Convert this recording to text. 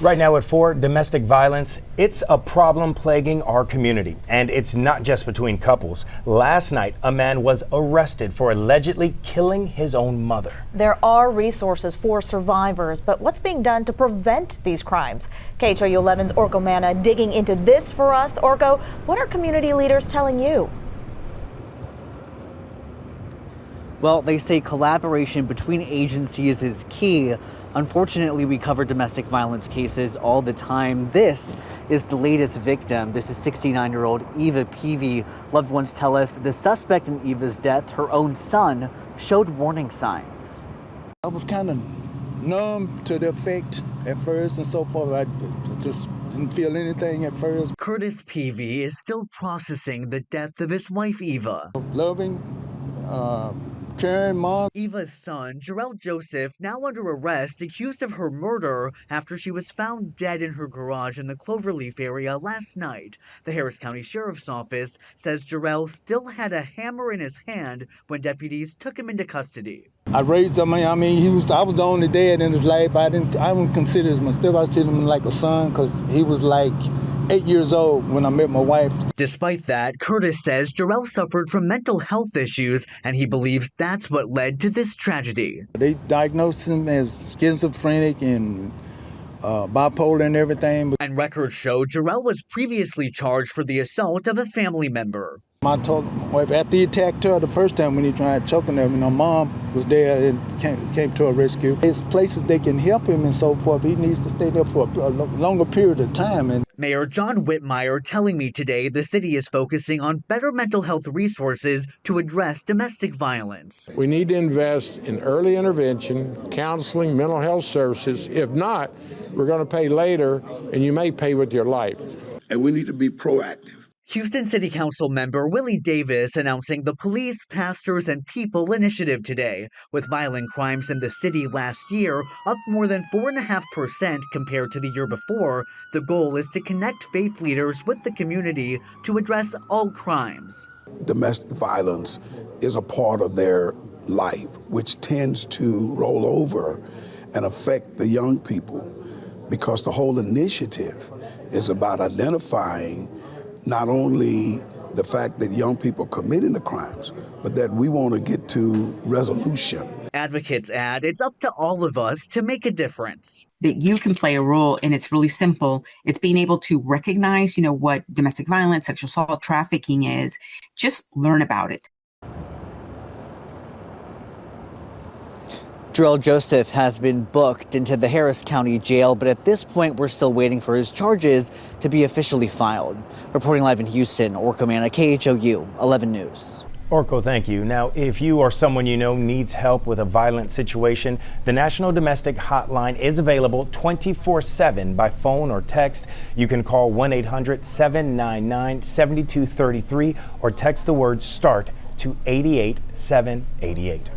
Right now at 4, domestic violence, it's a problem plaguing our community. And it's not just between couples. Last night, a man was arrested for allegedly killing his own mother. There are resources for survivors, but what's being done to prevent these crimes? KHOU 11's Orko Manna digging into this for us. Orko, what are community leaders telling you? Well, they say collaboration between agencies is key. Unfortunately, we cover domestic violence cases all the time. This is the latest victim. This is 69-year-old Eva Peavy. Loved ones tell us the suspect in Eva's death, her own son, showed warning signs. I was kind of numb to the effect at first and so forth. I just didn't feel anything at first. Curtis Peavy is still processing the death of his wife, Eva. Loving, caring mom. Eva's son, Jarrell Joseph, now under arrest, accused of her murder after she was found dead in her garage in the Cloverleaf area last night. The Harris County Sheriff's Office says Jarrell still had a hammer in his hand when deputies took him into custody. I raised him. I mean, I was the only dad in his life. I wouldn't consider him still. I consider him like a son because he was like 8 years old when I met my wife. Despite that, Curtis says Jarrell suffered from mental health issues, and he believes that's what led to this tragedy. They diagnosed him as schizophrenic and bipolar and everything. And records show Jarrell was previously charged for the assault of a family member. I told my wife after he attacked her the first time when he tried choking her, her mom was there and came to her rescue. There's places they can help him and so forth. He needs to stay there for a longer period of time. And Mayor John Whitmire telling me today the city is focusing on better mental health resources to address domestic violence. We need to invest in early intervention, counseling, mental health services. If not, we're going to pay later, and you may pay with your life. And we need to be proactive. Houston City Council member Willie Davis announcing the Police, Pastors, and People initiative today. With violent crimes in the city last year up more than 4.5% compared to the year before, the goal is to connect faith leaders with the community to address all crimes. Domestic violence is a part of their life, which tends to roll over and affect the young people, because the whole initiative is about identifying not only the fact that young people committing the crimes, but that we want to get to resolution. Advocates add it's up to all of us to make a difference. That you can play a role, and it's really simple. It's being able to recognize, what domestic violence, sexual assault, trafficking is. Just learn about it. Jarrell Joseph has been booked into the Harris County Jail, but at this point, we're still waiting for his charges to be officially filed. Reporting live in Houston, Orko Manna, KHOU 11 News. Orko, thank you. Now, if you or someone you know needs help with a violent situation, the National Domestic Hotline is available 24/7 by phone or text. You can call 1-800-799-7233 or text the word START to 88788.